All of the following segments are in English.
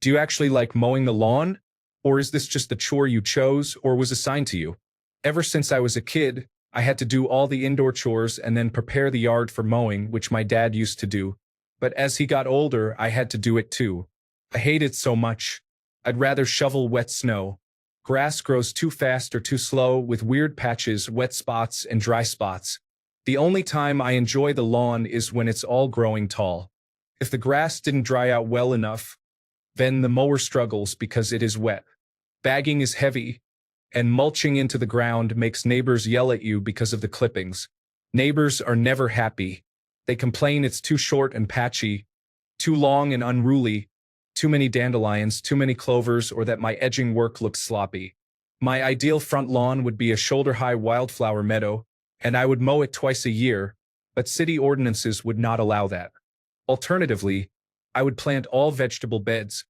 Do you actually like mowing the lawn? Or is this just the chore you chose or was assigned to you? Ever since I was a kid, I had to do all the indoor chores and then prepare the yard for mowing, which my dad used to do. But as he got older, I had to do it too. I hate it so much. I'd rather shovel wet snow. Grass grows too fast or too slow with weird patches, wet spots, and dry spots. The only time I enjoy the lawn is when it's all growing tall. If the grass didn't dry out well enough, then the mower struggles because it is wet. Bagging is heavy, and mulching into the ground makes neighbors yell at you because of the clippings. Neighbors are never happy. They complain it's too short and patchy, too long and unruly, too many dandelions, too many clovers, or that my edging work looks sloppy. My ideal front lawn would be a shoulder-high wildflower meadow, and I would mow it twice a year, but city ordinances would not allow that. Alternatively, I would plant all vegetable beds,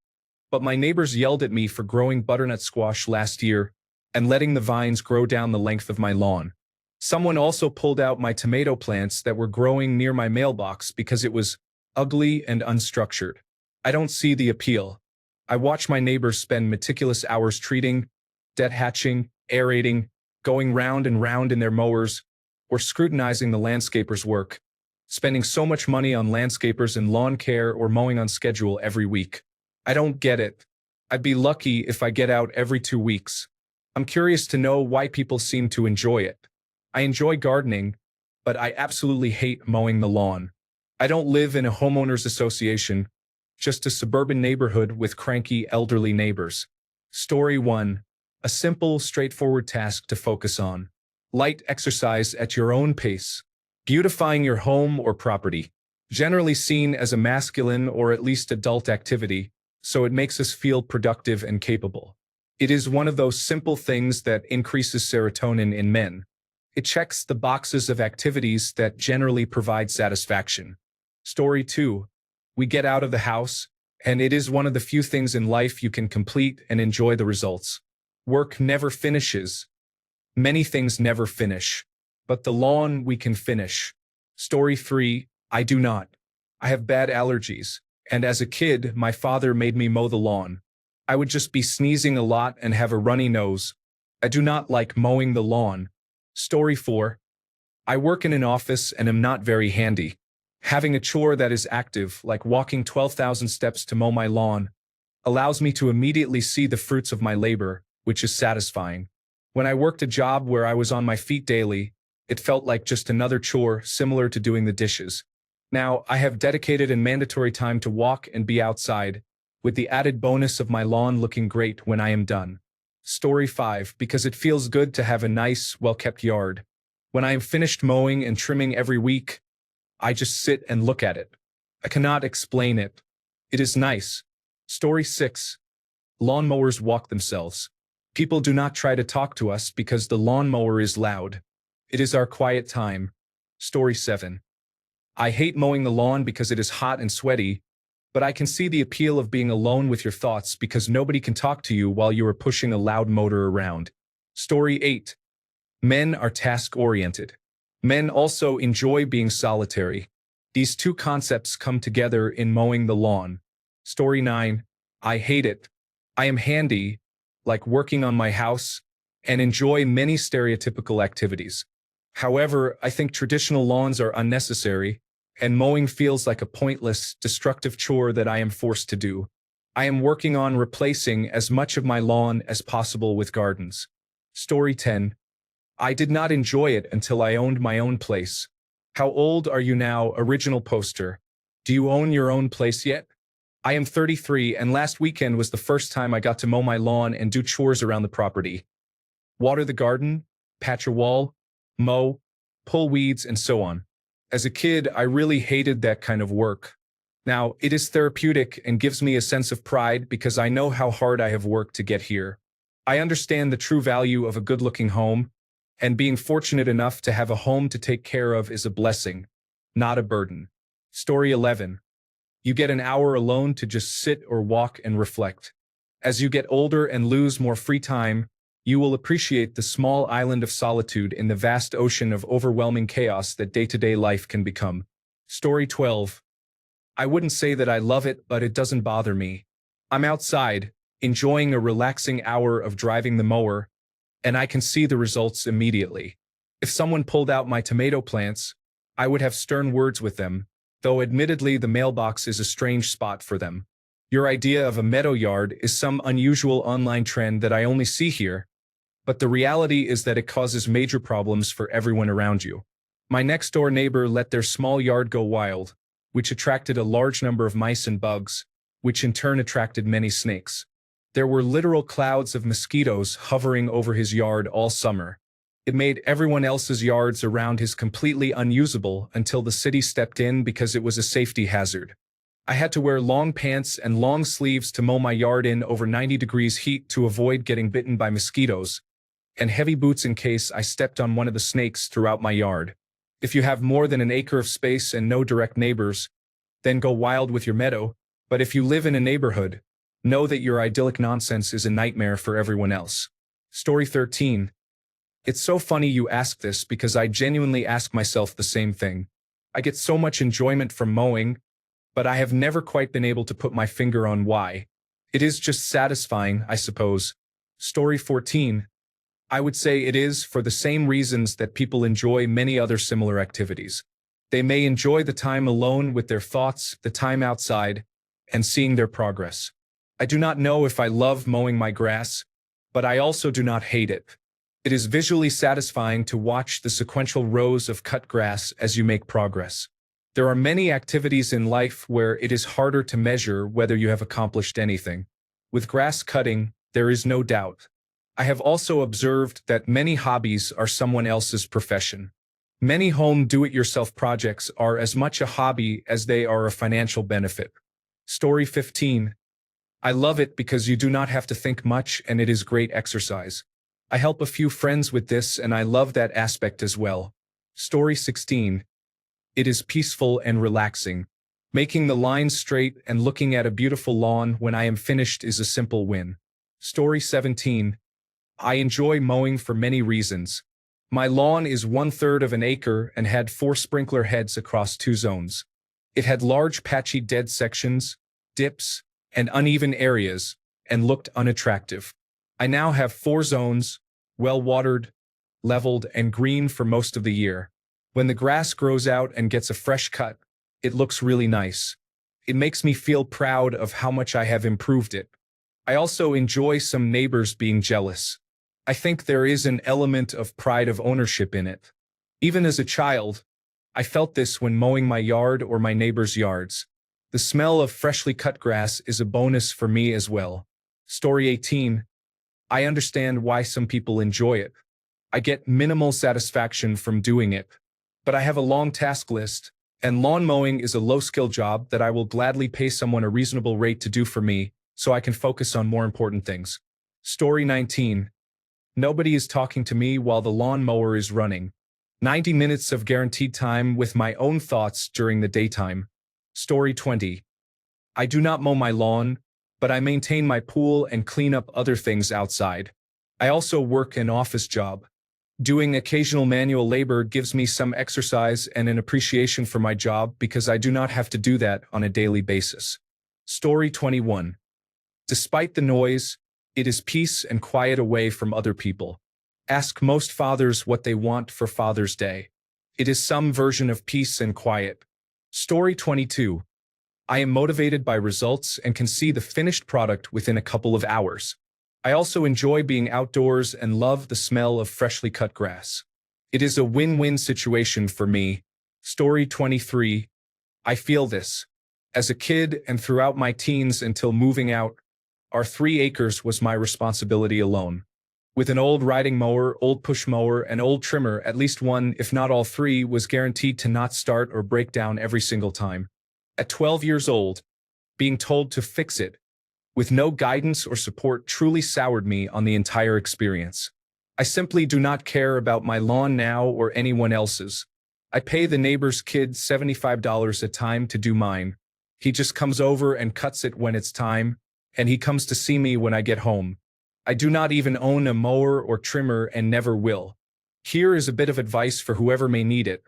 but my neighbors yelled at me for growing butternut squash last year and letting the vines grow down the length of my lawn. Someone also pulled out my tomato plants that were growing near my mailbox because it was ugly and unstructured. I don't see the appeal. I watch my neighbors spend meticulous hours treating, debt hatching, aerating, going round and round in their mowers, or scrutinizing the landscaper's work, spending so much money on landscapers and lawn care or mowing on schedule every week. I don't get it. I'd be lucky if I get out every 2 weeks. I'm curious to know why people seem to enjoy it. I enjoy gardening, but I absolutely hate mowing the lawn. I don't live in a homeowners association, just a suburban neighborhood with cranky elderly neighbors. Story 1. A simple, straightforward task to focus on. Light exercise at your own pace. Beautifying your home or property. Generally seen as a masculine or at least adult activity, so it makes us feel productive and capable. It is one of those simple things that increases serotonin in men. It checks the boxes of activities that generally provide satisfaction. Story 2. We get out of the house, and it is one of the few things in life you can complete and enjoy the results. Work never finishes. Many things never finish. But the lawn we can finish. Story 3. I do not. I have bad allergies, and as a kid, my father made me mow the lawn. I would just be sneezing a lot and have a runny nose. I do not like mowing the lawn. Story 4. I work in an office and am not very handy. Having a chore that is active, like walking 12,000 steps to mow my lawn, allows me to immediately see the fruits of my labor, which is satisfying. When I worked a job where I was on my feet daily, it felt like just another chore similar to doing the dishes. Now, I have dedicated and mandatory time to walk and be outside, with the added bonus of my lawn looking great when I am done. Story 5. Because it feels good to have a nice, well-kept yard. When I am finished mowing and trimming every week, I just sit and look at it. I cannot explain it. It is nice. Story 6. Lawnmowers walk themselves. People do not try to talk to us because the lawnmower is loud. It is our quiet time. Story 7. I hate mowing the lawn because it is hot and sweaty, but I can see the appeal of being alone with your thoughts because nobody can talk to you while you are pushing a loud motor around. Story 8. Men are task-oriented. Men also enjoy being solitary. These two concepts come together in mowing the lawn. Story 9. I hate it. I am handy, like working on my house, and enjoy many stereotypical activities. However, I think traditional lawns are unnecessary, and mowing feels like a pointless, destructive chore that I am forced to do. I am working on replacing as much of my lawn as possible with gardens. Story 10. I did not enjoy it until I owned my own place. How old are you now, original poster? Do you own your own place yet? I am 33, and last weekend was the first time I got to mow my lawn and do chores around the property. Water the garden, patch a wall, mow, pull weeds, and so on. As a kid, I really hated that kind of work. Now, it is therapeutic and gives me a sense of pride because I know how hard I have worked to get here. I understand the true value of a good-looking home, and being fortunate enough to have a home to take care of is a blessing, not a burden. Story 11. You get an hour alone to just sit or walk and reflect. As you get older and lose more free time, you will appreciate the small island of solitude in the vast ocean of overwhelming chaos that day-to-day life can become. Story 12. I wouldn't say that I love it, but it doesn't bother me. I'm outside, enjoying a relaxing hour of driving the mower, and I can see the results immediately. If someone pulled out my tomato plants, I would have stern words with them, though admittedly the mailbox is a strange spot for them. Your idea of a meadow yard is some unusual online trend that I only see here, but the reality is that it causes major problems for everyone around you. My next-door neighbor let their small yard go wild, which attracted a large number of mice and bugs, which in turn attracted many snakes. There were literal clouds of mosquitoes hovering over his yard all summer. It made everyone else's yards around his completely unusable until the city stepped in because it was a safety hazard. I had to wear long pants and long sleeves to mow my yard in over 90 degrees heat to avoid getting bitten by mosquitoes, and heavy boots in case I stepped on one of the snakes throughout my yard. If you have more than an acre of space and no direct neighbors, then go wild with your meadow, but if you live in a neighborhood, know that your idyllic nonsense is a nightmare for everyone else. Story 13. It's so funny you ask this because I genuinely ask myself the same thing. I get so much enjoyment from mowing, but I have never quite been able to put my finger on why. It is just satisfying, I suppose. Story 14. I would say it is for the same reasons that people enjoy many other similar activities. They may enjoy the time alone with their thoughts, the time outside, and seeing their progress. I do not know if I love mowing my grass, but I also do not hate it. It is visually satisfying to watch the sequential rows of cut grass as you make progress. There are many activities in life where it is harder to measure whether you have accomplished anything. With grass cutting, there is no doubt. I have also observed that many hobbies are someone else's profession. Many home do-it-yourself projects are as much a hobby as they are a financial benefit. Story 15. I love it because you do not have to think much and it is great exercise. I help a few friends with this and I love that aspect as well. Story 16. It is peaceful and relaxing. Making the lines straight and looking at a beautiful lawn when I am finished is a simple win. Story 17. I enjoy mowing for many reasons. My lawn is 1/3 of an acre and had 4 sprinkler heads across 2 zones. It had large patchy dead sections, dips, and uneven areas, and looked unattractive. I now have 4 zones, well-watered, leveled, and green for most of the year. When the grass grows out and gets a fresh cut, it looks really nice. It makes me feel proud of how much I have improved it. I also enjoy some neighbors being jealous. I think there is an element of pride of ownership in it. Even as a child, I felt this when mowing my yard or my neighbors' yards. The smell of freshly cut grass is a bonus for me as well. Story 18. I understand why some people enjoy it. I get minimal satisfaction from doing it. But I have a long task list, and lawn mowing is a low-skill job that I will gladly pay someone a reasonable rate to do for me, so I can focus on more important things. Story 19. Nobody is talking to me while the lawn mower is running. 90 minutes of guaranteed time with my own thoughts during the daytime. Story 20. I do not mow my lawn, but I maintain my pool and clean up other things outside. I also work an office job. Doing occasional manual labor gives me some exercise and an appreciation for my job because I do not have to do that on a daily basis. Story 21. Despite the noise, it is peace and quiet away from other people. Ask most fathers what they want for Father's Day. It is some version of peace and quiet. Story 22. I am motivated by results and can see the finished product within a couple of hours. I also enjoy being outdoors and love the smell of freshly cut grass. It is a win-win situation for me. Story 23. I feel this. As a kid and throughout my teens until moving out, our 3 acres was my responsibility alone. With an old riding mower, old push mower, and old trimmer, at least one, if not all 3, was guaranteed to not start or break down every single time. At 12 years old, being told to fix it, with no guidance or support, truly soured me on the entire experience. I simply do not care about my lawn now or anyone else's. I pay the neighbor's kid $75 a time to do mine. He just comes over and cuts it when it's time, and he comes to see me when I get home. I do not even own a mower or trimmer and never will. Here is a bit of advice for whoever may need it.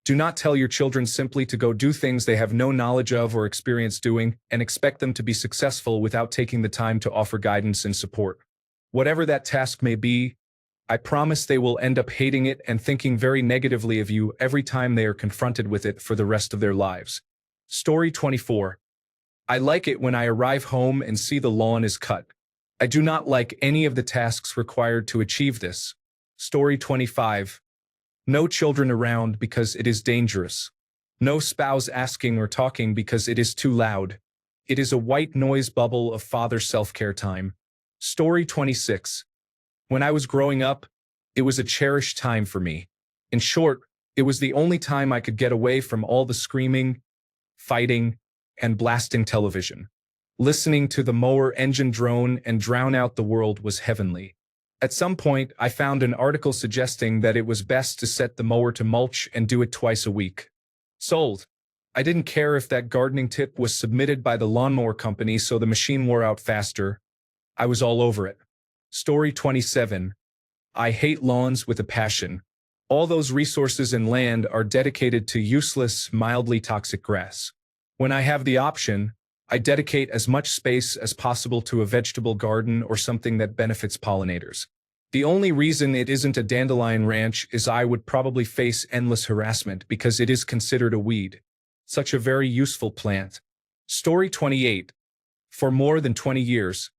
Do not tell your children simply to go do things they have no knowledge of or experience doing and expect them to be successful without taking the time to offer guidance and support. Whatever that task may be, I promise they will end up hating it and thinking very negatively of you every time they are confronted with it for the rest of their lives. Story 24. I like it when I arrive home and see the lawn is cut. I do not like any of the tasks required to achieve this. Story 25. No children around because it is dangerous. No spouse asking or talking because it is too loud. It is a white noise bubble of father self-care time. Story 26. When I was growing up, it was a cherished time for me. In short, it was the only time I could get away from all the screaming, fighting, and blasting television. Listening to the mower engine drone and drown out the world was heavenly. At some point, I found an article suggesting that it was best to set the mower to mulch and do it twice a week. Sold. I didn't care if that gardening tip was submitted by the lawnmower company so the machine wore out faster. I was all over it. Story 27. I hate lawns with a passion. All those resources and land are dedicated to useless, mildly toxic grass. When I have the option, I dedicate as much space as possible to a vegetable garden or something that benefits pollinators. The only reason it isn't a dandelion ranch is I would probably face endless harassment because it is considered a weed. Such a very useful plant. Story 28. For more than 20 years,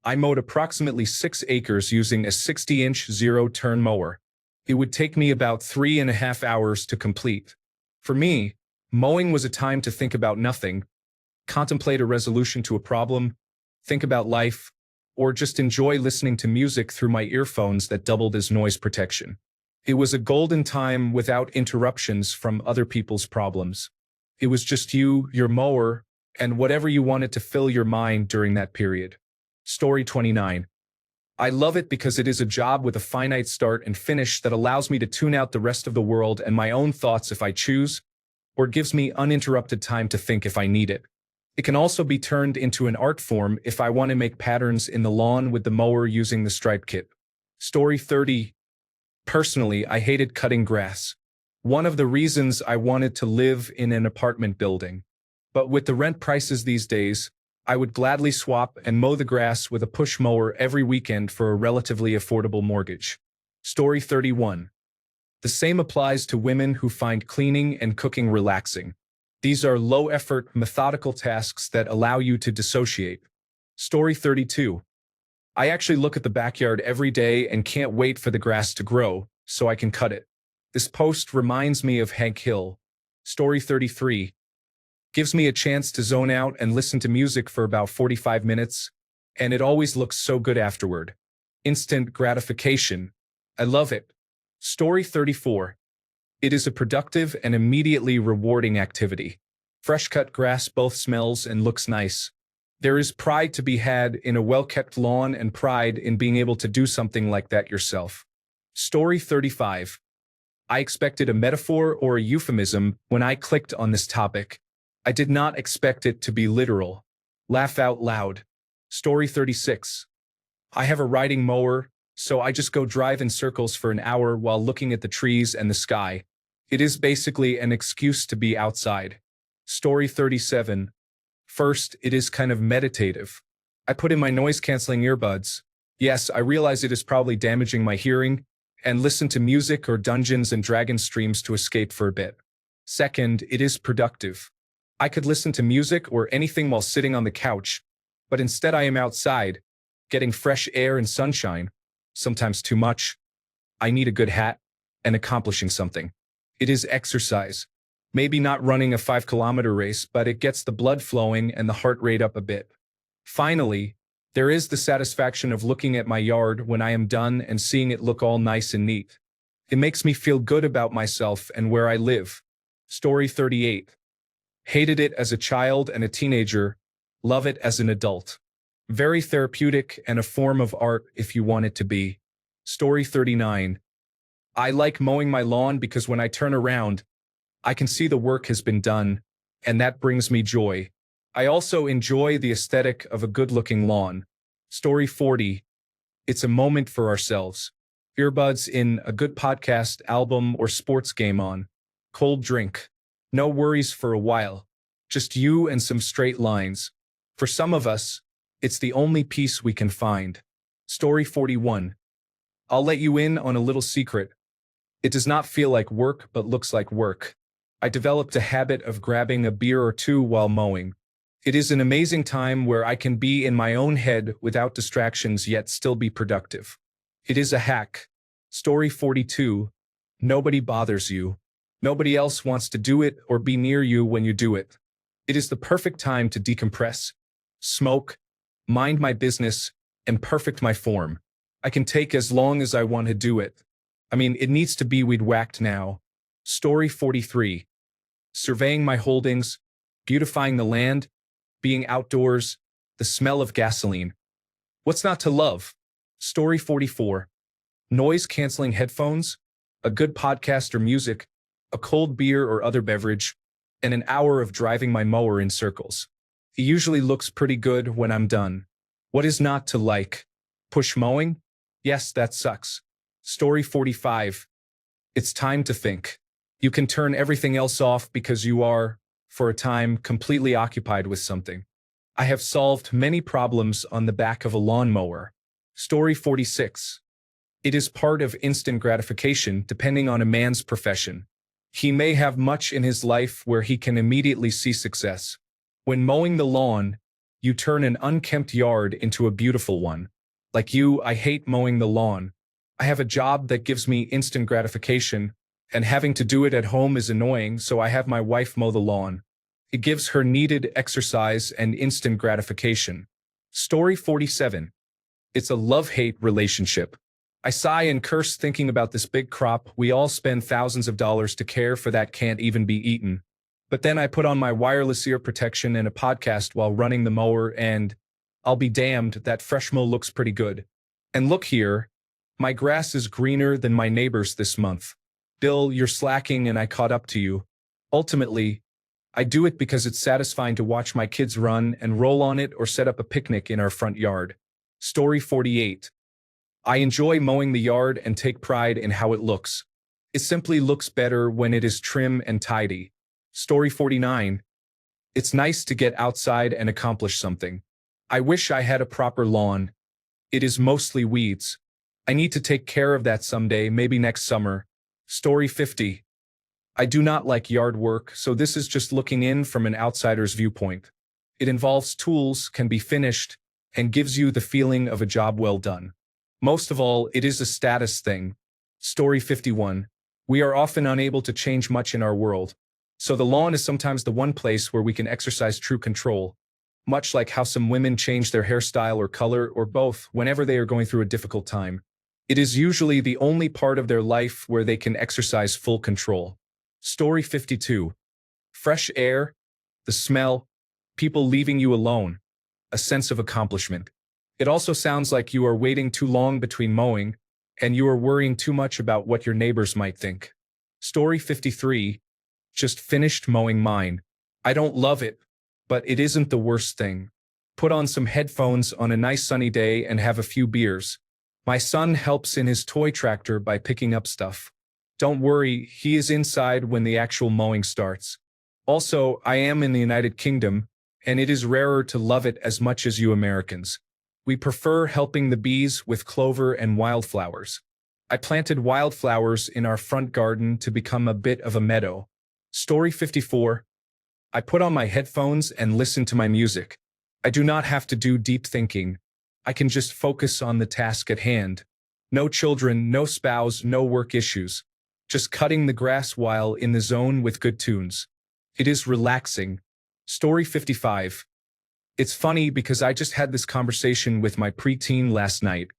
I mowed approximately 6 acres using a 60-inch zero-turn mower. It would take me about 3.5 hours to complete. For me, mowing was a time to think about nothing, contemplate a resolution to a problem, think about life, or just enjoy listening to music through my earphones that doubled as noise protection. It was a golden time without interruptions from other people's problems. It was just you, your mower, and whatever you wanted to fill your mind during that period. Story 29. I love it because it is a job with a finite start and finish that allows me to tune out the rest of the world and my own thoughts if I choose, or gives me uninterrupted time to think if I need it. It can also be turned into an art form if I want to make patterns in the lawn with the mower using the stripe kit. Story 30. Personally, I hated cutting grass. One of the reasons I wanted to live in an apartment building. But with the rent prices these days, I would gladly swap and mow the grass with a push mower every weekend for a relatively affordable mortgage. Story 31. The same applies to women who find cleaning and cooking relaxing. These are low-effort, methodical tasks that allow you to dissociate. Story 32. I actually look at the backyard every day and can't wait for the grass to grow, so I can cut it. This post reminds me of Hank Hill. Story 33. Gives me a chance to zone out and listen to music for about 45 minutes, and it always looks so good afterward. Instant gratification. I love it. Story 34. It is a productive and immediately rewarding activity. Fresh-cut grass both smells and looks nice. There is pride to be had in a well-kept lawn and pride in being able to do something like that yourself. Story 35. I expected a metaphor or a euphemism when I clicked on this topic. I did not expect it to be literal. Laugh out loud. Story 36. I have a riding mower, so I just go drive in circles for an hour while looking at the trees and the sky. It is basically an excuse to be outside. Story 37. First, it is kind of meditative. I put in my noise-canceling earbuds. Yes, I realize it is probably damaging my hearing, and listen to music or Dungeons and Dragons streams to escape for a bit. Second, it is productive. I could listen to music or anything while sitting on the couch, but instead I am outside, getting fresh air and sunshine, sometimes too much. I need a good hat, and accomplishing something. It is exercise. Maybe not running a 5-kilometer race, but it gets the blood flowing and the heart rate up a bit. Finally, there is the satisfaction of looking at my yard when I am done and seeing it look all nice and neat. It makes me feel good about myself and where I live. Story 38. Hated it as a child and a teenager, love it as an adult. Very therapeutic and a form of art if you want it to be. Story 39. I like mowing my lawn because when I turn around, I can see the work has been done, and that brings me joy. I also enjoy the aesthetic of a good-looking lawn. Story 40. It's a moment for ourselves. Earbuds in, a good podcast, album, or sports game on. Cold drink. No worries for a while. Just you and some straight lines. For some of us, it's the only peace we can find. Story 41. I'll let you in on a little secret. It does not feel like work but looks like work. I developed a habit of grabbing a beer or two while mowing. It is an amazing time where I can be in my own head without distractions yet still be productive. It is a hack. Story 42. Nobody bothers you. Nobody else wants to do it or be near you when you do it. It is the perfect time to decompress, smoke, mind my business, and perfect my form. I can take as long as I want to do it. I mean, it needs to be weed whacked now. Story 43. Surveying my holdings, beautifying the land, being outdoors, the smell of gasoline. What's not to love? Story 44. Noise-canceling headphones, a good podcast or music, a cold beer or other beverage, and an hour of driving my mower in circles. It usually looks pretty good when I'm done. What is not to like? Push mowing? Yes, that sucks. Story 45. It's time to think. You can turn everything else off because you are, for a time, completely occupied with something. I have solved many problems on the back of a lawnmower. Story 46. It is part of instant gratification depending on a man's profession. He may have much in his life where he can immediately see success. When mowing the lawn, you turn an unkempt yard into a beautiful one. Like you, I hate mowing the lawn. I have a job that gives me instant gratification, and having to do it at home is annoying, so I have my wife mow the lawn. It gives her needed exercise and instant gratification. Story 47. It's a love-hate relationship. I sigh and curse thinking about this big crop we all spend thousands of dollars to care for that can't even be eaten. But then I put on my wireless ear protection and a podcast while running the mower and, I'll be damned, that fresh mow looks pretty good. And look here, my grass is greener than my neighbor's this month. Bill, you're slacking and I caught up to you. Ultimately, I do it because it's satisfying to watch my kids run and roll on it or set up a picnic in our front yard. Story 48. I enjoy mowing the yard and take pride in how it looks. It simply looks better when it is trim and tidy. Story 49. It's nice to get outside and accomplish something. I wish I had a proper lawn. It is mostly weeds. I need to take care of that someday, maybe next summer. Story 50. I do not like yard work, so this is just looking in from an outsider's viewpoint. It involves tools, can be finished, and gives you the feeling of a job well done. Most of all, it is a status thing. Story 51. We are often unable to change much in our world, so the lawn is sometimes the one place where we can exercise true control, much like how some women change their hairstyle or color or both whenever they are going through a difficult time. It is usually the only part of their life where they can exercise full control. Story 52. Fresh air, the smell, people leaving you alone, a sense of accomplishment. It also sounds like you are waiting too long between mowing, and you are worrying too much about what your neighbors might think. Story 53. Just finished mowing mine. I don't love it, but it isn't the worst thing. Put on some headphones on a nice sunny day and have a few beers. My son helps in his toy tractor by picking up stuff. Don't worry, he is inside when the actual mowing starts. Also, I am in the United Kingdom, and it is rarer to love it as much as you Americans. We prefer helping the bees with clover and wildflowers. I planted wildflowers in our front garden to become a bit of a meadow. Story 54. I put on my headphones and listen to my music. I do not have to do deep thinking. I can just focus on the task at hand. No children, no spouse, no work issues. Just cutting the grass while in the zone with good tunes. It is relaxing. Story 55. It's funny because I just had this conversation with my preteen last night.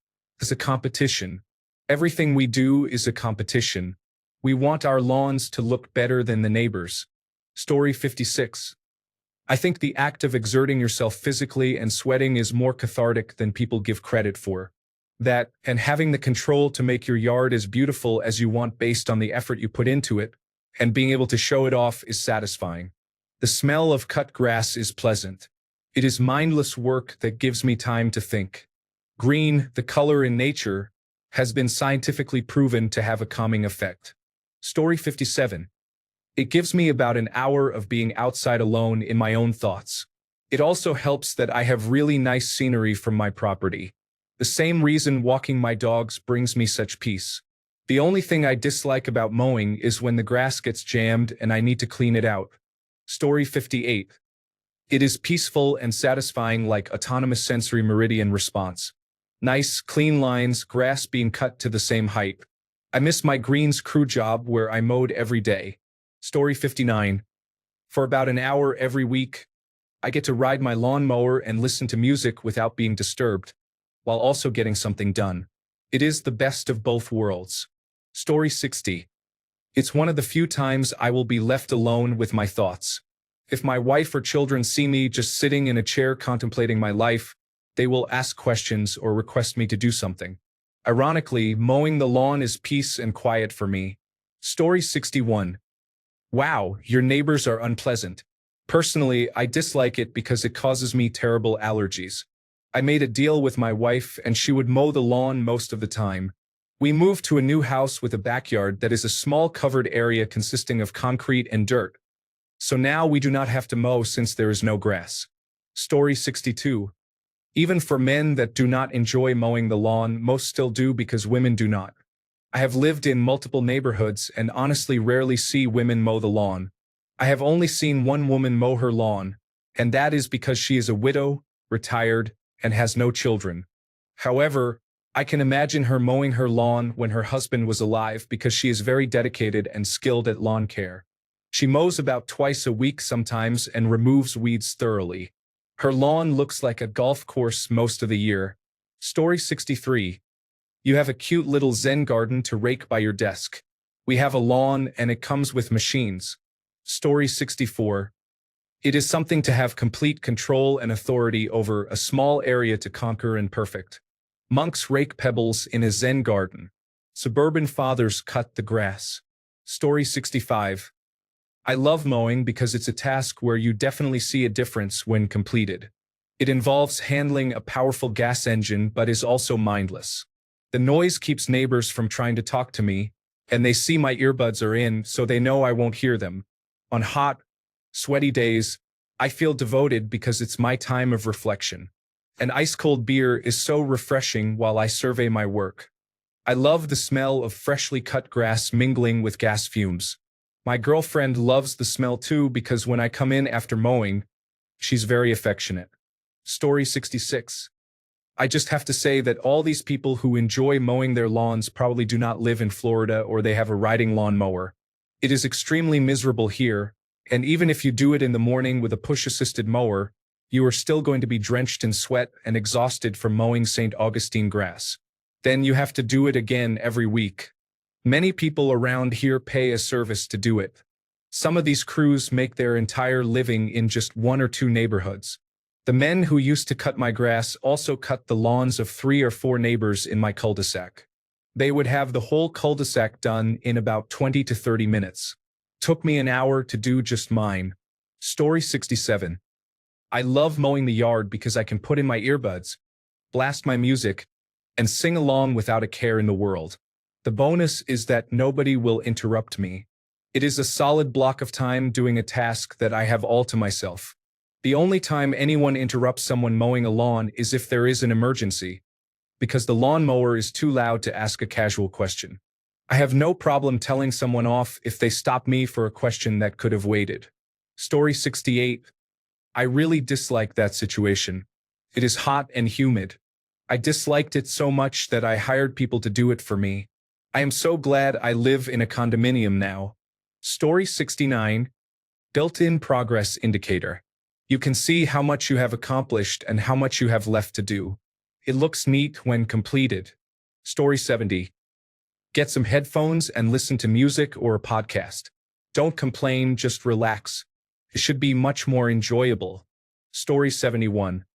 It's a competition. Everything we do is a competition. We want our lawns to look better than the neighbors. Story 56. I think the act of exerting yourself physically and sweating is more cathartic than people give credit for. That, and having the control to make your yard as beautiful as you want based on the effort you put into it, and being able to show it off is satisfying. The smell of cut grass is pleasant. It is mindless work that gives me time to think. Green, the color in nature, has been scientifically proven to have a calming effect. Story 57. It gives me about an hour of being outside alone in my own thoughts. It also helps that I have really nice scenery from my property. The same reason walking my dogs brings me such peace. The only thing I dislike about mowing is when the grass gets jammed and I need to clean it out. Story 58. It is peaceful and satisfying like autonomous sensory meridian response. Nice, clean lines, grass being cut to the same height. I miss my greens crew job where I mowed every day. Story 59. For about an hour every week, I get to ride my lawnmower and listen to music without being disturbed, while also getting something done. It is the best of both worlds. Story 60. It's one of the few times I will be left alone with my thoughts. If my wife or children see me just sitting in a chair contemplating my life, they will ask questions or request me to do something. Ironically, mowing the lawn is peace and quiet for me. Story 61. Wow, your neighbors are unpleasant. Personally, I dislike it because it causes me terrible allergies. I made a deal with my wife and she would mow the lawn most of the time. We moved to a new house with a backyard that is a small covered area consisting of concrete and dirt. So now we do not have to mow since there is no grass. Story 62. Even for men that do not enjoy mowing the lawn, most still do because women do not. I have lived in multiple neighborhoods and honestly rarely see women mow the lawn. I have only seen one woman mow her lawn, and that is because she is a widow, retired, and has no children. However, I can imagine her mowing her lawn when her husband was alive because she is very dedicated and skilled at lawn care. She mows about twice a week sometimes and removes weeds thoroughly. Her lawn looks like a golf course most of the year. Story 63. You have a cute little Zen garden to rake by your desk. We have a lawn and it comes with machines. Story 64. It is something to have complete control and authority over a small area to conquer and perfect. Monks rake pebbles in a Zen garden. Suburban fathers cut the grass. Story 65. I love mowing because it's a task where you definitely see a difference when completed. It involves handling a powerful gas engine but is also mindless. The noise keeps neighbors from trying to talk to me, and they see my earbuds are in so they know I won't hear them. On hot, sweaty days, I feel devoted because it's my time of reflection. An ice-cold beer is so refreshing while I survey my work. I love the smell of freshly cut grass mingling with gas fumes. My girlfriend loves the smell too because when I come in after mowing, she's very affectionate. Story 66. I just have to say that all these people who enjoy mowing their lawns probably do not live in Florida or they have a riding lawnmower. It is extremely miserable here, and even if you do it in the morning with a push-assisted mower, you are still going to be drenched in sweat and exhausted from mowing St. Augustine grass. Then you have to do it again every week. Many people around here pay a service to do it. Some of these crews make their entire living in just one or two neighborhoods. The men who used to cut my grass also cut the lawns of 3 or 4 neighbors in my cul-de-sac. They would have the whole cul-de-sac done in about 20 to 30 minutes. Took me an hour to do just mine. Story 67. I love mowing the yard because I can put in my earbuds, blast my music, and sing along without a care in the world. The bonus is that nobody will interrupt me. It is a solid block of time doing a task that I have all to myself. The only time anyone interrupts someone mowing a lawn is if there is an emergency, because the lawnmower is too loud to ask a casual question. I have no problem telling someone off if they stop me for a question that could have waited. Story 68. I really dislike that situation. It is hot and humid. I disliked it so much that I hired people to do it for me. I am so glad I live in a condominium now. Story 69. Built-in progress indicator. You can see how much you have accomplished and how much you have left to do. It looks neat when completed. Story 70. Get some headphones and listen to music or a podcast. Don't complain, just relax. It should be much more enjoyable. Story 71.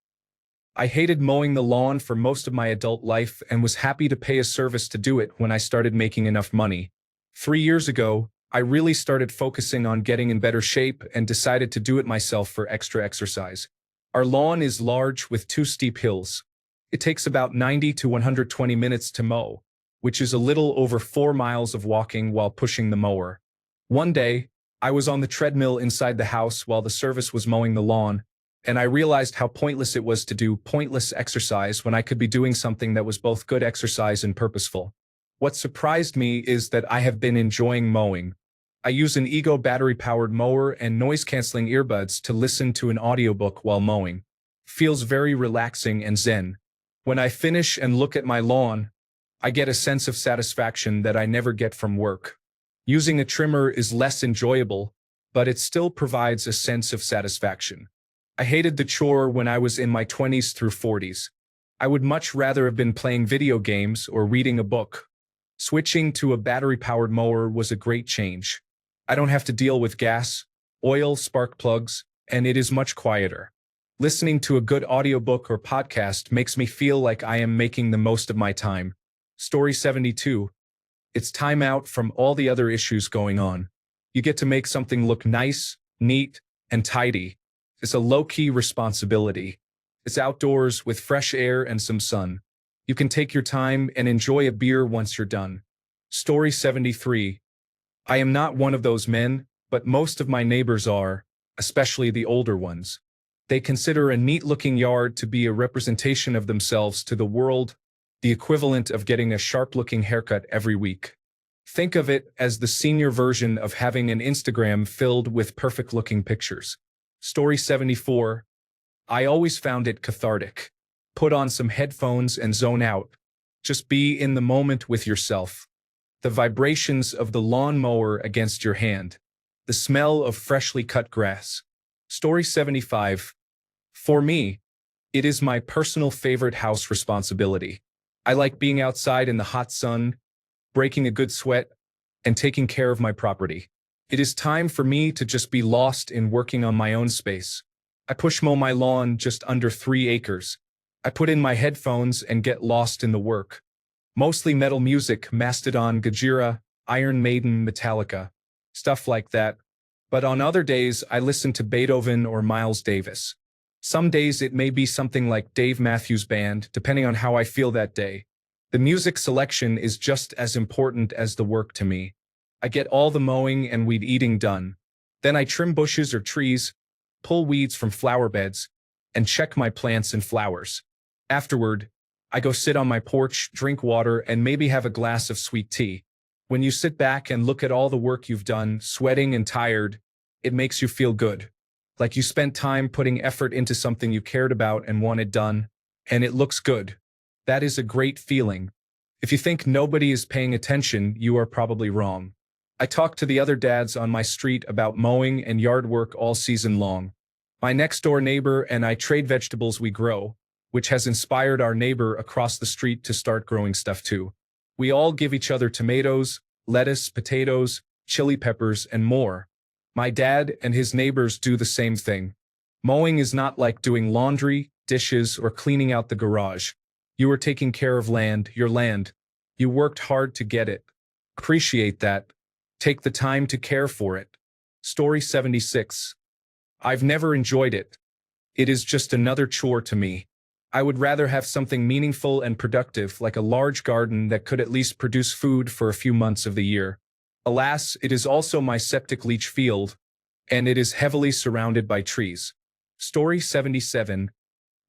I hated mowing the lawn for most of my adult life and was happy to pay a service to do it when I started making enough money. 3 years ago, I really started focusing on getting in better shape and decided to do it myself for extra exercise. Our lawn is large with 2 steep hills. It takes about 90 to 120 minutes to mow, which is a little over 4 miles of walking while pushing the mower. One day, I was on the treadmill inside the house while the service was mowing the lawn, and I realized how pointless it was to do pointless exercise when I could be doing something that was both good exercise and purposeful. What surprised me is that I have been enjoying mowing. I use an Ego battery-powered mower and noise-canceling earbuds to listen to an audiobook while mowing. Feels very relaxing and zen. When I finish and look at my lawn, I get a sense of satisfaction that I never get from work. Using a trimmer is less enjoyable, but it still provides a sense of satisfaction. I hated the chore when I was in my 20s through 40s. I would much rather have been playing video games or reading a book. Switching to a battery-powered mower was a great change. I don't have to deal with gas, oil, spark plugs, and it is much quieter. Listening to a good audiobook or podcast makes me feel like I am making the most of my time. Story 72. It's time out from all the other issues going on. You get to make something look nice, neat, and tidy. It's a low-key responsibility. It's outdoors with fresh air and some sun. You can take your time and enjoy a beer once you're done. Story 73. I am not one of those men, but most of my neighbors are, especially the older ones. They consider a neat-looking yard to be a representation of themselves to the world, the equivalent of getting a sharp-looking haircut every week. Think of it as the senior version of having an Instagram filled with perfect-looking pictures. Story 74. I always found it cathartic. Put on some headphones and zone out. Just be in the moment with yourself. The vibrations of the lawn mower against your hand. The smell of freshly cut grass. Story 75. For me, it is my personal favorite house responsibility. I like being outside in the hot sun, breaking a good sweat, and taking care of my property. It is time for me to just be lost in working on my own space. I push mow my lawn just under 3 acres. I put in my headphones and get lost in the work. Mostly metal music, Mastodon, Gojira, Iron Maiden, Metallica, stuff like that. But on other days, I listen to Beethoven or Miles Davis. Some days it may be something like Dave Matthews Band, depending on how I feel that day. The music selection is just as important as the work to me. I get all the mowing and weed eating done. Then I trim bushes or trees, pull weeds from flower beds, and check my plants and flowers. Afterward, I go sit on my porch, drink water, and maybe have a glass of sweet tea. When you sit back and look at all the work you've done, sweating and tired, it makes you feel good. Like you spent time putting effort into something you cared about and wanted done, and it looks good. That is a great feeling. If you think nobody is paying attention, you are probably wrong. I talk to the other dads on my street about mowing and yard work all season long. My next-door neighbor and I trade vegetables we grow, which has inspired our neighbor across the street to start growing stuff too. We all give each other tomatoes, lettuce, potatoes, chili peppers, and more. My dad and his neighbors do the same thing. Mowing is not like doing laundry, dishes, or cleaning out the garage. You are taking care of land, your land. You worked hard to get it. Appreciate that. Take the time to care for it. Story 76. I've never enjoyed it. It is just another chore to me. I would rather have something meaningful and productive like a large garden that could at least produce food for a few months of the year. Alas, it is also my septic leach field, and it is heavily surrounded by trees. Story 77.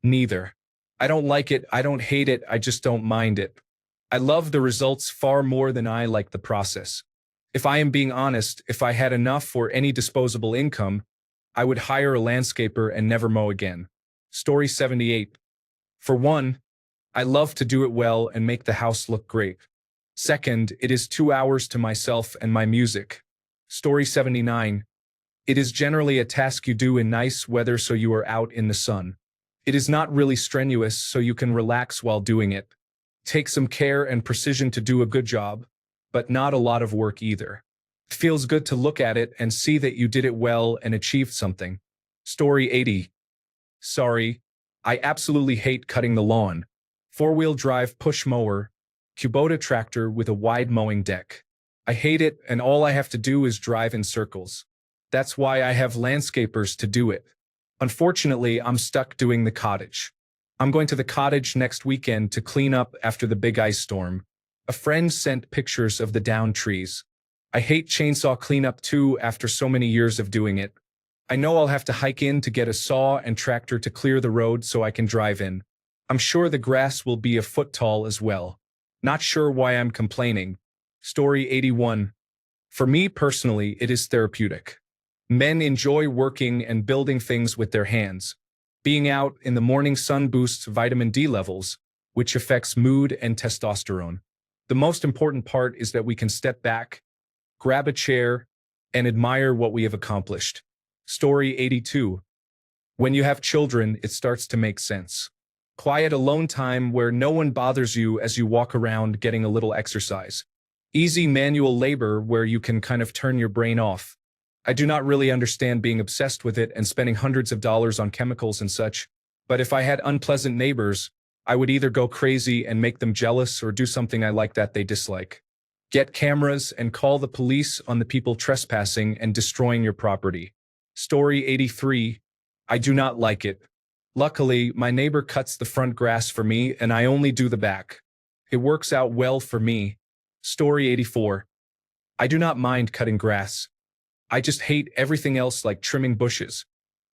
Neither. I don't like it, I don't hate it, I just don't mind it. I love the results far more than I like the process. If I am being honest, if I had enough or any disposable income, I would hire a landscaper and never mow again. Story 78. For one, I love to do it well and make the house look great. Second, it is 2 hours to myself and my music. Story 79. It is generally a task you do in nice weather so you are out in the sun. It is not really strenuous so you can relax while doing it. Take some care and precision to do a good job, but not a lot of work either. It feels good to look at it and see that you did it well and achieved something. Story 80. Sorry, I absolutely hate cutting the lawn. 4-wheel drive push mower, Kubota tractor with a wide mowing deck. I hate it and all I have to do is drive in circles. That's why I have landscapers to do it. Unfortunately, I'm stuck doing the cottage. I'm going to the cottage next weekend to clean up after the big ice storm. A friend sent pictures of the downed trees. I hate chainsaw cleanup too after so many years of doing it. I know I'll have to hike in to get a saw and tractor to clear the road so I can drive in. I'm sure the grass will be a foot tall as well. Not sure why I'm complaining. Story 81. For me personally, it is therapeutic. Men enjoy working and building things with their hands. Being out in the morning sun boosts vitamin D levels, which affects mood and testosterone. The most important part is that we can step back, grab a chair, and admire what we have accomplished. Story 82. When you have children, it starts to make sense. Quiet alone time where no one bothers you as you walk around getting a little exercise. Easy manual labor where you can kind of turn your brain off. I do not really understand being obsessed with it and spending hundreds of dollars on chemicals and such, but if I had unpleasant neighbors, I would either go crazy and make them jealous or do something I like that they dislike. Get cameras and call the police on the people trespassing and destroying your property. Story 83. I do not like it. Luckily, my neighbor cuts the front grass for me and I only do the back. It works out well for me. Story 84. I do not mind cutting grass. I just hate everything else like trimming bushes,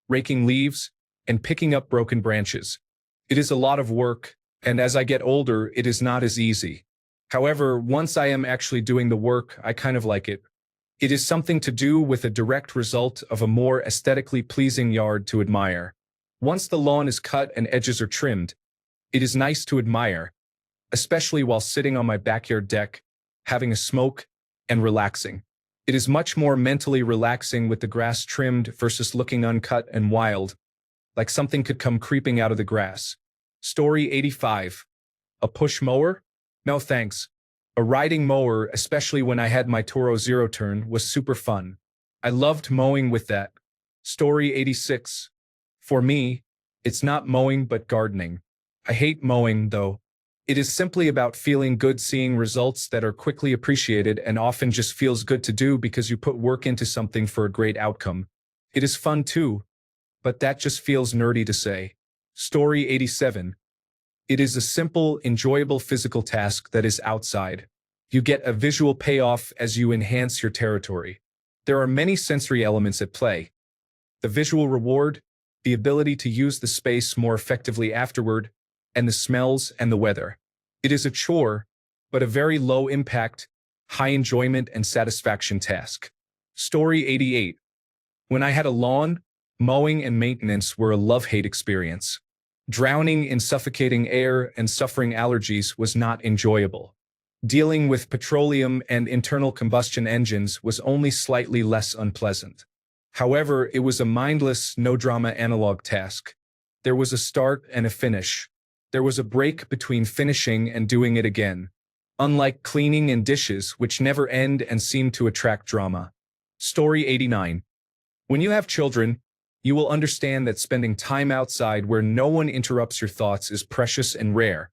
raking leaves, and picking up broken branches. It is a lot of work, and as I get older, it is not as easy. However, once I am actually doing the work, I kind of like it. It is something to do with a direct result of a more aesthetically pleasing yard to admire. Once the lawn is cut and edges are trimmed, it is nice to admire, especially while sitting on my backyard deck, having a smoke, and relaxing. It is much more mentally relaxing with the grass trimmed versus looking uncut and wild, like something could come creeping out of the grass. Story 85. A push mower? No thanks. A riding mower, especially when I had my Toro Zero Turn, was super fun. I loved mowing with that. Story 86. For me, it's not mowing but gardening. I hate mowing, though. It is simply about feeling good, seeing results that are quickly appreciated, and often just feels good to do because you put work into something for a great outcome. It is fun too, but that just feels nerdy to say. Story 87. It is a simple, enjoyable physical task that is outside. You get a visual payoff as you enhance your territory. There are many sensory elements at play. The visual reward, the ability to use the space more effectively afterward, and the smells and the weather. It is a chore, but a very low impact, high enjoyment and satisfaction task. Story 88. When I had a lawn, mowing and maintenance were a love-hate experience. Drowning in suffocating air and suffering allergies was not enjoyable. Dealing with petroleum and internal combustion engines was only slightly less unpleasant. However, it was a mindless, no-drama analog task. There was a start and a finish. There was a break between finishing and doing it again. Unlike cleaning and dishes, which never end and seem to attract drama. Story 89. When you have children, you will understand that spending time outside where no one interrupts your thoughts is precious and rare,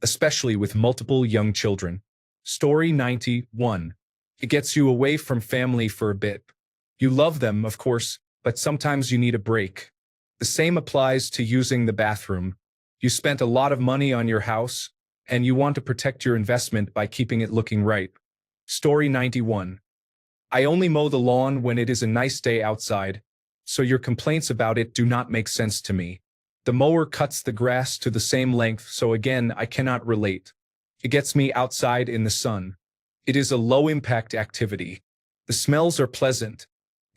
especially with multiple young children. Story 91. It gets you away from family for a bit. You love them, of course, but sometimes you need a break. The same applies to using the bathroom. You spent a lot of money on your house, and you want to protect your investment by keeping it looking right. Story 91. I only mow the lawn when it is a nice day outside, so your complaints about it do not make sense to me. The mower cuts the grass to the same length, so again, I cannot relate. It gets me outside in the sun. It is a low-impact activity. The smells are pleasant,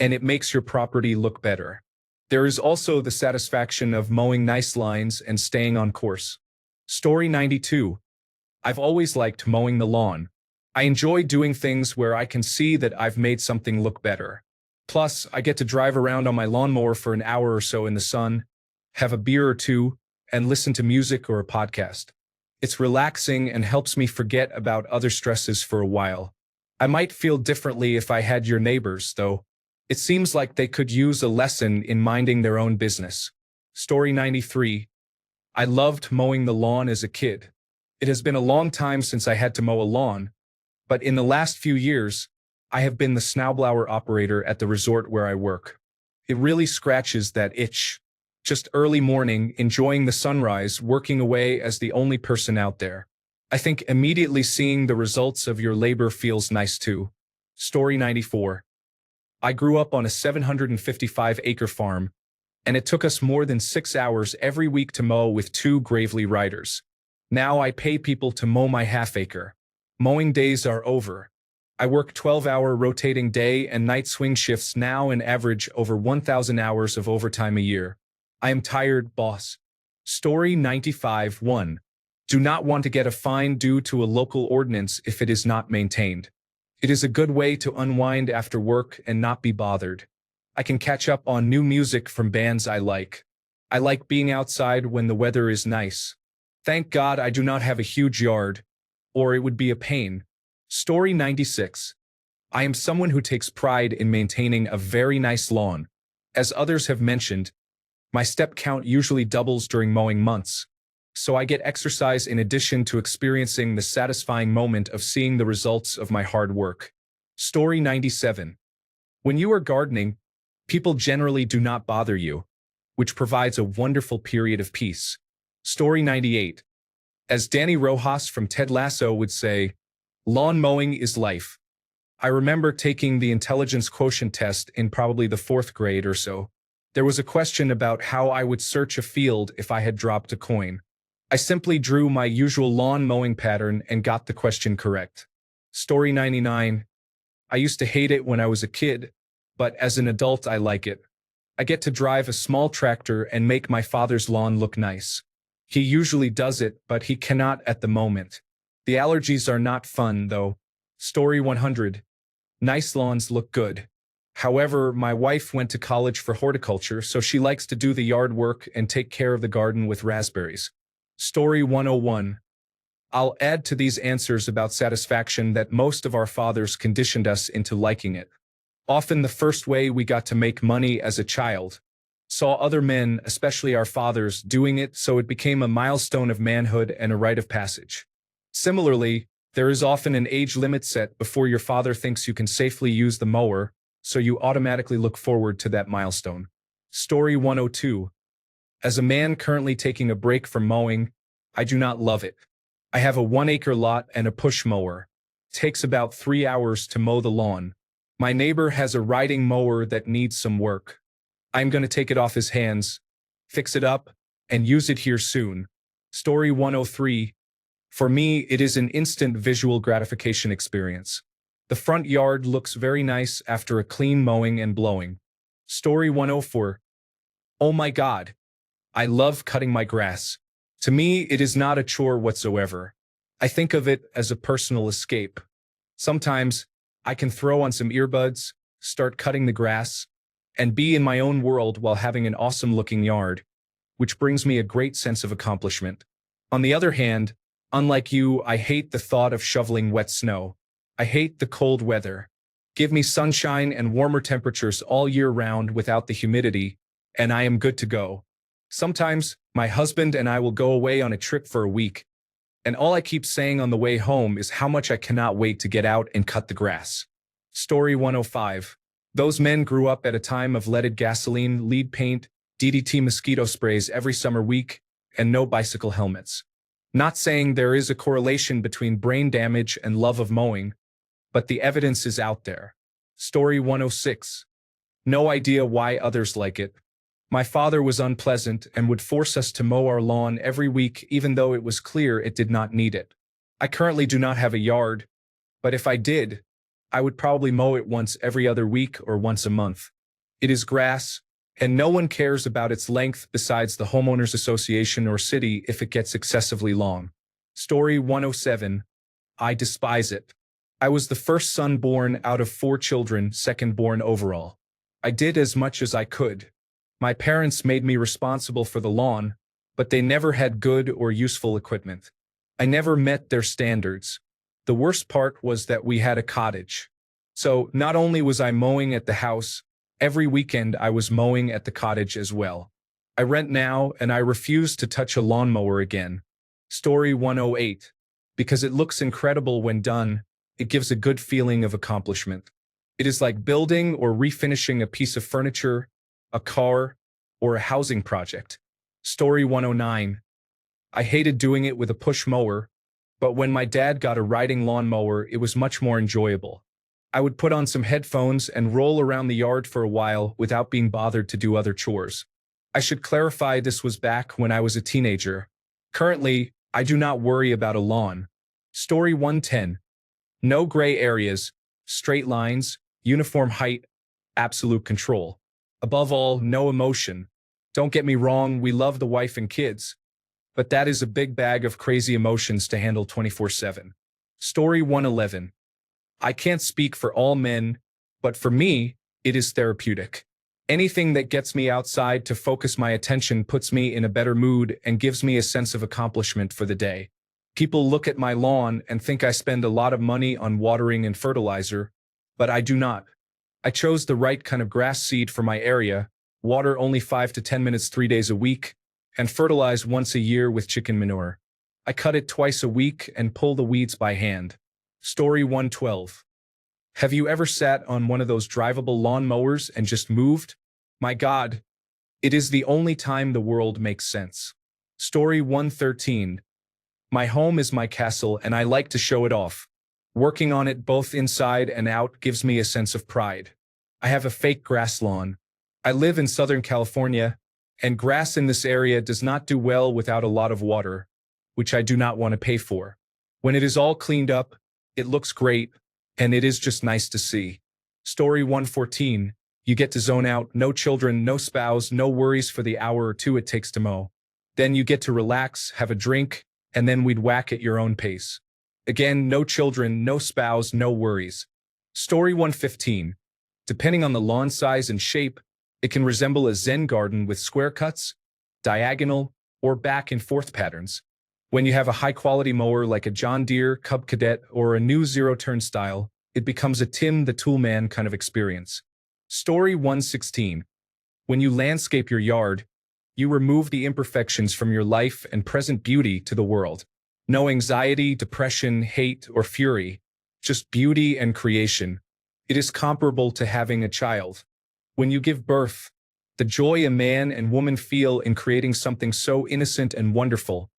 and it makes your property look better. There is also the satisfaction of mowing nice lines and staying on course. Story 92. I've always liked mowing the lawn. I enjoy doing things where I can see that I've made something look better. Plus, I get to drive around on my lawnmower for an hour or so in the sun, have a beer or two, and listen to music or a podcast. It's relaxing and helps me forget about other stresses for a while. I might feel differently if I had your neighbors, though. It seems like they could use a lesson in minding their own business. Story 93. I loved mowing the lawn as a kid. It has been a long time since I had to mow a lawn, but in the last few years, I have been the snowblower operator at the resort where I work. It really scratches that itch. Just early morning, enjoying the sunrise, working away as the only person out there. I think immediately seeing the results of your labor feels nice too. Story 94. I grew up on a 755-acre farm, and it took us more than 6 hours every week to mow with two Gravely riders. Now I pay people to mow my half-acre. Mowing days are over. I work 12-hour rotating day and night swing shifts now and average over 1,000 hours of overtime a year. I am tired, boss. Story 95. 1. Do not want to get a fine due to a local ordinance if it is not maintained. It is a good way to unwind after work and not be bothered. I can catch up on new music from bands I like. I like being outside when the weather is nice. Thank God I do not have a huge yard, or it would be a pain. Story 96. I am someone who takes pride in maintaining a very nice lawn. As others have mentioned, my step count usually doubles during mowing months, so I get exercise in addition to experiencing the satisfying moment of seeing the results of my hard work. Story 97. When you are gardening, people generally do not bother you, which provides a wonderful period of peace. Story 98. As Danny Rojas from Ted Lasso would say, lawn mowing is life. I remember taking the intelligence quotient test in probably the 4th grade or so. There was a question about how I would search a field if I had dropped a coin. I simply drew my usual lawn mowing pattern and got the question correct. Story 99. I used to hate it when I was a kid, but as an adult I like it. I get to drive a small tractor and make my father's lawn look nice. He usually does it, but he cannot at the moment. The allergies are not fun, though. Story 100. Nice lawns look good. However, my wife went to college for horticulture, so she likes to do the yard work and take care of the garden with raspberries. Story 101. I'll add to these answers about satisfaction that most of our fathers conditioned us into liking it. Often the first way we got to make money as a child. Saw other men, especially our fathers, doing it, so it became a milestone of manhood and a rite of passage. Similarly, there is often an age limit set before your father thinks you can safely use the mower, so you automatically look forward to that milestone. Story 102. As a man currently taking a break from mowing, I do not love it. I have a 1-acre lot and a push mower. It takes about 3 hours to mow the lawn. My neighbor has a riding mower that needs some work. I'm going to take it off his hands, fix it up, and use it here soon. Story 103. For me, it is an instant visual gratification experience. The front yard looks very nice after a clean mowing and blowing. Story 104. Oh my God. I love cutting my grass. To me, it is not a chore whatsoever. I think of it as a personal escape. Sometimes, I can throw on some earbuds, start cutting the grass, and be in my own world while having an awesome-looking yard, which brings me a great sense of accomplishment. On the other hand, unlike you, I hate the thought of shoveling wet snow. I hate the cold weather. Give me sunshine and warmer temperatures all year round without the humidity, and I am good to go. Sometimes, my husband and I will go away on a trip for a week, and all I keep saying on the way home is how much I cannot wait to get out and cut the grass. Story 105. Those men grew up at a time of leaded gasoline, lead paint, DDT mosquito sprays every summer week, and no bicycle helmets. Not saying there is a correlation between brain damage and love of mowing, but the evidence is out there. Story 106. No idea why others like it. My father was unpleasant and would force us to mow our lawn every week even though it was clear it did not need it. I currently do not have a yard, but if I did, I would probably mow it once every other week or once a month. It is grass, and no one cares about its length besides the homeowners association or city if it gets excessively long. Story 107. I despise it. I was the first son born out of 4 children, second born overall. I did as much as I could. My parents made me responsible for the lawn, but they never had good or useful equipment. I never met their standards. The worst part was that we had a cottage. So not only was I mowing at the house, every weekend I was mowing at the cottage as well. I rent now and I refuse to touch a lawnmower again. Story 108. Because it looks incredible when done, it gives a good feeling of accomplishment. It is like building or refinishing a piece of furniture, a car, or a housing project. Story 109. I hated doing it with a push mower, but when my dad got a riding lawnmower, it was much more enjoyable. I would put on some headphones and roll around the yard for a while without being bothered to do other chores. I should clarify this was back when I was a teenager. Currently, I do not worry about a lawn. Story 110. No gray areas, straight lines, uniform height, absolute control. Above all, no emotion. Don't get me wrong, we love the wife and kids, but that is a big bag of crazy emotions to handle 24/7. Story 111. I can't speak for all men, but for me, it is therapeutic. Anything that gets me outside to focus my attention puts me in a better mood and gives me a sense of accomplishment for the day. People look at my lawn and think I spend a lot of money on watering and fertilizer, but I do not. I chose the right kind of grass seed for my area, water only 5 to 10 minutes 3 days a week, and fertilize once a year with chicken manure. I cut it twice a week and pull the weeds by hand. Story 112. Have you ever sat on one of those drivable lawn mowers and just moved? My God, it is the only time the world makes sense. Story 113. My home is my castle and I like to show it off. Working on it both inside and out gives me a sense of pride. I have a fake grass lawn. I live in Southern California, and grass in this area does not do well without a lot of water, which I do not want to pay for. When it is all cleaned up, it looks great, and it is just nice to see. Story 114. You get to zone out, no children, no spouse, no worries for the hour or two it takes to mow. Then you get to relax, have a drink, and then we'd whack at your own pace. Again, no children, no spouse, no worries. Story 115. Depending on the lawn size and shape, it can resemble a Zen garden with square cuts, diagonal, or back and forth patterns. When you have a high-quality mower like a John Deere, Cub Cadet, or a new zero-turn style, it becomes a Tim the Toolman kind of experience. Story 116. When you landscape your yard, you remove the imperfections from your life and present beauty to the world. No anxiety, depression, hate, or fury, just beauty and creation. It is comparable to having a child. When you give birth, the joy a man and woman feel in creating something so innocent and wonderful,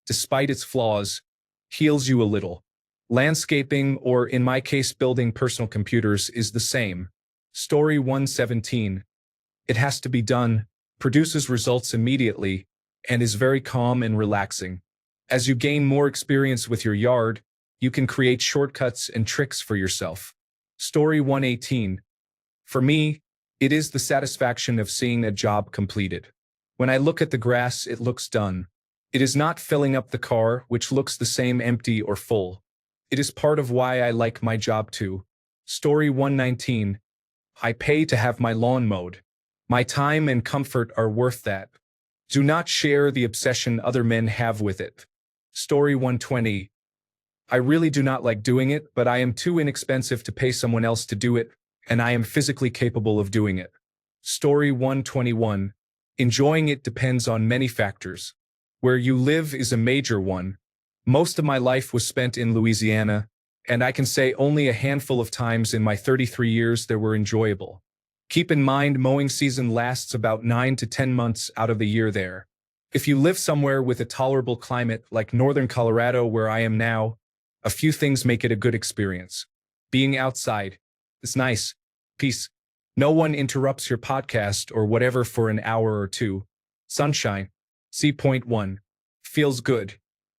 despite its flaws, heals you a little. Landscaping, or in my case building personal computers, is the same. Story 117. It has to be done, produces results immediately, and is very calm and relaxing. As you gain more experience with your yard, you can create shortcuts and tricks for yourself. Story 118. For me, it is the satisfaction of seeing a job completed. When I look at the grass, it looks done. It is not filling up the car, which looks the same empty or full. It is part of why I like my job too. Story 119. I pay to have my lawn mowed. My time and comfort are worth that. Do not share the obsession other men have with it. Story 120. I really do not like doing it, but I am too inexpensive to pay someone else to do it, and I am physically capable of doing it. Story 121. Enjoying it depends on many factors. Where you live is a major one. Most of my life was spent in Louisiana, and I can say only a handful of times in my 33 years they were enjoyable. Keep in mind mowing season lasts about 9 to 10 months out of the year there. If you live somewhere with a tolerable climate like northern Colorado where I am now, a few things make it a good experience. Being outside is nice. Peace. No one interrupts your podcast or whatever for an hour or two. Sunshine. Point 1. Feels good.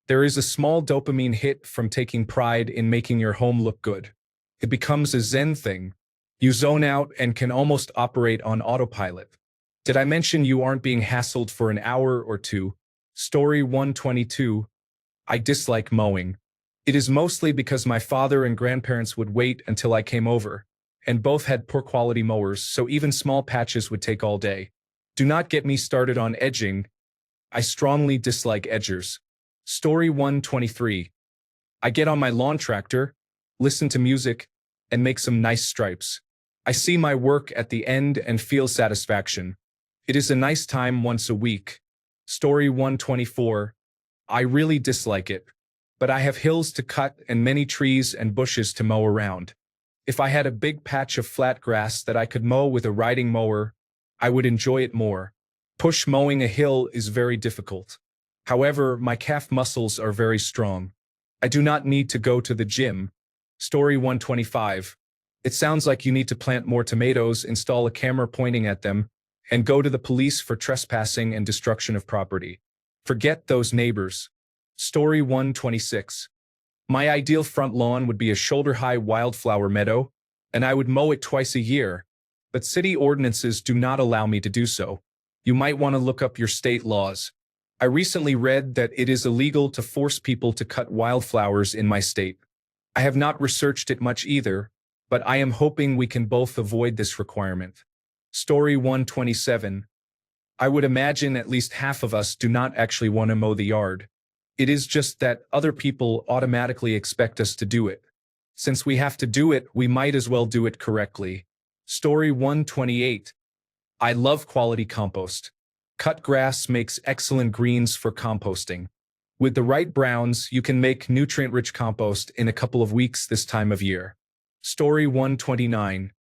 There is a small dopamine hit from taking pride in making your home look good. It becomes a Zen thing. You zone out and can almost operate on autopilot. Did I mention you aren't being hassled for an hour or two? Story 122. I dislike mowing. It is mostly because my father and grandparents would wait until I came over, and both had poor quality mowers, so even small patches would take all day. Do not get me started on edging. I strongly dislike edgers. Story 123. I get on my lawn tractor, listen to music, and make some nice stripes. I see my work at the end and feel satisfaction. It is a nice time once a week. Story 124. I really dislike it, but I have hills to cut and many trees and bushes to mow around. If I had a big patch of flat grass that I could mow with a riding mower, I would enjoy it more. Push mowing a hill is very difficult. However, my calf muscles are very strong. I do not need to go to the gym. Story 125. It sounds like you need to plant more tomatoes, install a camera pointing at them, and go to the police for trespassing and destruction of property. Forget those neighbors. Story 126. My ideal front lawn would be a shoulder-high wildflower meadow, and I would mow it twice a year, but city ordinances do not allow me to do so. You might want to look up your state laws. I recently read that it is illegal to force people to cut wildflowers in my state. I have not researched it much either, but I am hoping we can both avoid this requirement. Story 127. I would imagine at least half of us do not actually want to mow the yard. It is just that other people automatically expect us to do it. Since we have to do it, we might as well do it correctly. Story 128. I love quality compost. Cut grass makes excellent greens for composting. With the right browns, you can make nutrient-rich compost in a couple of weeks this time of year. Story 129.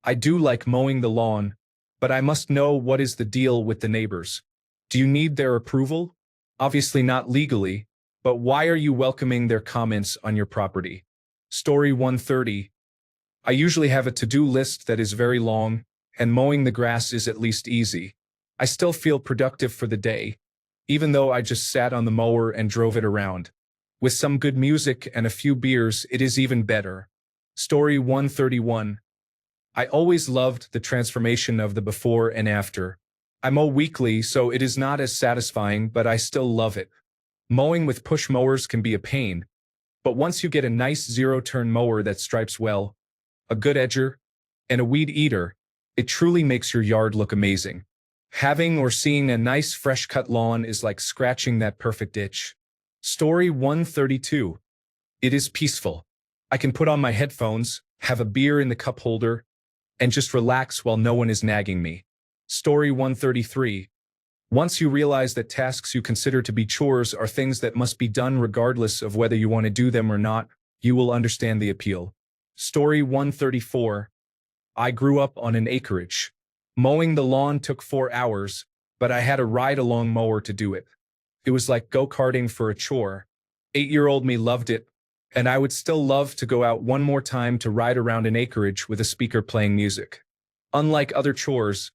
I do like mowing the lawn, but I must know what is the deal with the neighbors. Do you need their approval? Obviously not legally, but why are you welcoming their comments on your property? Story 130. I usually have a to-do list that is very long, and mowing the grass is at least easy. I still feel productive for the day, even though I just sat on the mower and drove it around. With some good music and a few beers, it is even better. Story 131. I always loved the transformation of the before and after. I mow weekly, so it is not as satisfying, but I still love it. Mowing with push mowers can be a pain, but once you get a nice zero-turn mower that stripes well, a good edger, and a weed eater, it truly makes your yard look amazing. Having or seeing a nice fresh-cut lawn is like scratching that perfect itch. Story 132. It is peaceful. I can put on my headphones, have a beer in the cup holder, and just relax while no one is nagging me. Story 133. Once you realize that tasks you consider to be chores are things that must be done regardless of whether you want to do them or not, you will understand the appeal. Story 134. I grew up on an acreage. Mowing the lawn took 4 hours, but I had a ride-along mower to do it. It was like go-karting for a chore. 8-year-old me loved it, and I would still love to go out one more time to ride around an acreage with a speaker playing music. Unlike other chores,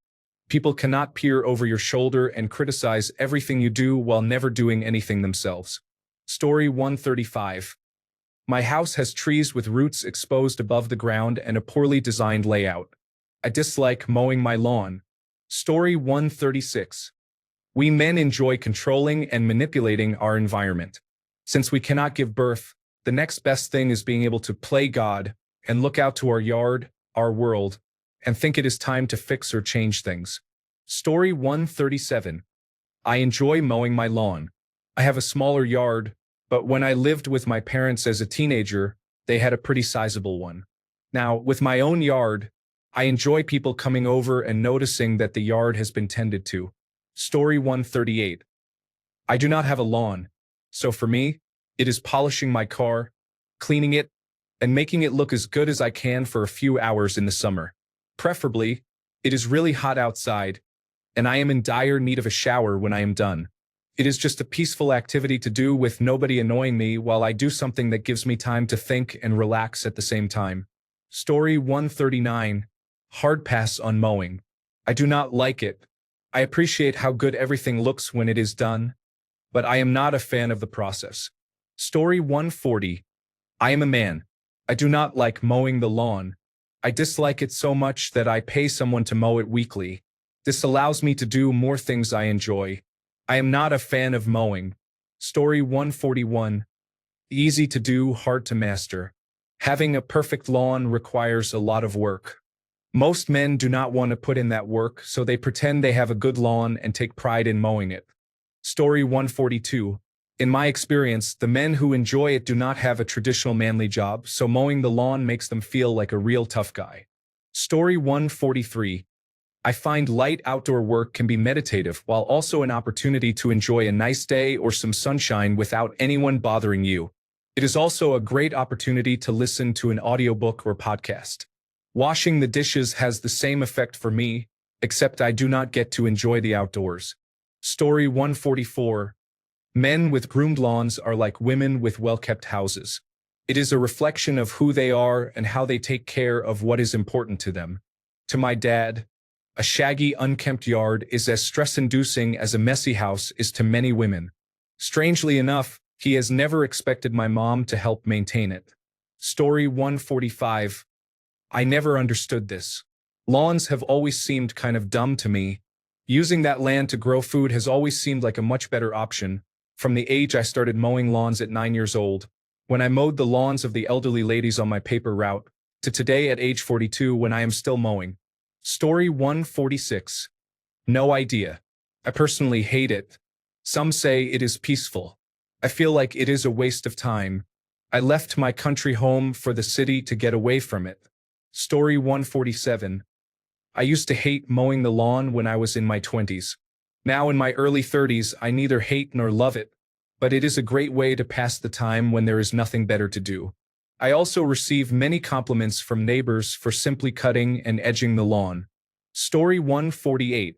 people cannot peer over your shoulder and criticize everything you do while never doing anything themselves. Story 135. My house has trees with roots exposed above the ground and a poorly designed layout. I dislike mowing my lawn. Story 136. We men enjoy controlling and manipulating our environment. Since we cannot give birth, the next best thing is being able to play God and look out to our yard, our world, and think it is time to fix or change things. Story 137. I enjoy mowing my lawn. I have a smaller yard, but when I lived with my parents as a teenager, they had a pretty sizable one. Now, with my own yard, I enjoy people coming over and noticing that the yard has been tended to. Story 138. I do not have a lawn, so for me, it is polishing my car, cleaning it, and making it look as good as I can for a few hours in the summer. Preferably, it is really hot outside, and I am in dire need of a shower when I am done. It is just a peaceful activity to do with nobody annoying me while I do something that gives me time to think and relax at the same time. Story 139. Hard pass on mowing. I do not like it. I appreciate how good everything looks when it is done, but I am not a fan of the process. Story 140. I am a man. I do not like mowing the lawn. I dislike it so much that I pay someone to mow it weekly. This allows me to do more things I enjoy. I am not a fan of mowing. Story 141. Easy to do, hard to master. Having a perfect lawn requires a lot of work. Most men do not want to put in that work, so they pretend they have a good lawn and take pride in mowing it. Story 142. In my experience, the men who enjoy it do not have a traditional manly job, so mowing the lawn makes them feel like a real tough guy. Story 143. I find light outdoor work can be meditative while also an opportunity to enjoy a nice day or some sunshine without anyone bothering you. It is also a great opportunity to listen to an audiobook or podcast. Washing the dishes has the same effect for me, except I do not get to enjoy the outdoors. Story 144. Men with groomed lawns are like women with well-kept houses. It is a reflection of who they are and how they take care of what is important to them. To my dad, a shaggy, unkempt yard is as stress-inducing as a messy house is to many women. Strangely enough, he has never expected my mom to help maintain it. Story 145. I never understood this. Lawns have always seemed kind of dumb to me. Using that land to grow food has always seemed like a much better option. From the age I started mowing lawns at 9 years old, when I mowed the lawns of the elderly ladies on my paper route, to today at age 42 when I am still mowing. Story 146. No idea. I personally hate it. Some say it is peaceful. I feel like it is a waste of time. I left my country home for the city to get away from it. Story 147. I used to hate mowing the lawn when I was in my 20s. Now in my early 30s, I neither hate nor love it, but it is a great way to pass the time when there is nothing better to do. I also receive many compliments from neighbors for simply cutting and edging the lawn. Story 148.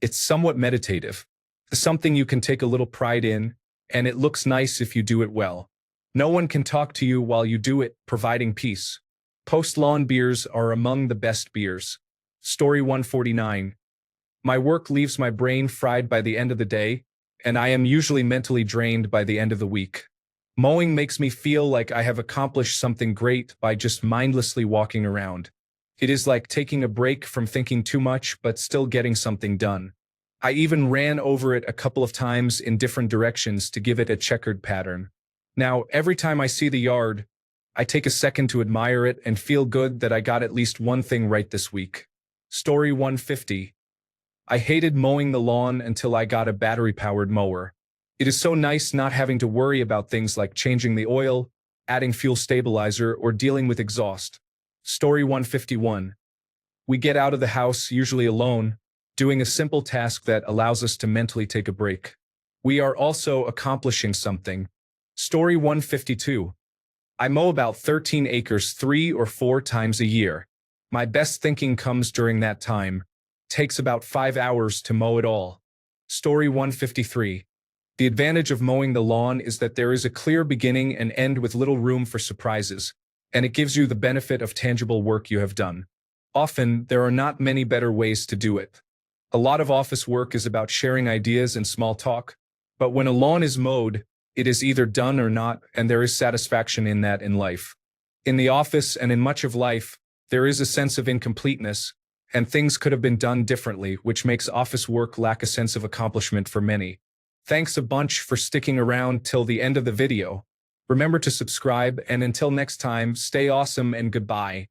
It's somewhat meditative. Something you can take a little pride in, and it looks nice if you do it well. No one can talk to you while you do it, providing peace. Post-lawn beers are among the best beers. Story 149. My work leaves my brain fried by the end of the day, and I am usually mentally drained by the end of the week. Mowing makes me feel like I have accomplished something great by just mindlessly walking around. It is like taking a break from thinking too much but still getting something done. I even ran over it a couple of times in different directions to give it a checkered pattern. Now, every time I see the yard, I take a second to admire it and feel good that I got at least one thing right this week. Story 150. I hated mowing the lawn until I got a battery-powered mower. It is so nice not having to worry about things like changing the oil, adding fuel stabilizer, or dealing with exhaust. Story 151. We get out of the house, usually alone, doing a simple task that allows us to mentally take a break. We are also accomplishing something. Story 152. I mow about 13 acres 3 or 4 times a year. My best thinking comes during that time. Takes about 5 hours to mow it all. Story 153. The advantage of mowing the lawn is that there is a clear beginning and end with little room for surprises, and it gives you the benefit of tangible work you have done. Often, there are not many better ways to do it. A lot of office work is about sharing ideas and small talk, but when a lawn is mowed, it is either done or not, and there is satisfaction in that in life. In the office and in much of life, there is a sense of incompleteness, and things could have been done differently, which makes office work lack a sense of accomplishment for many. Thanks a bunch for sticking around till the end of the video. Remember to subscribe, and until next time, stay awesome and goodbye.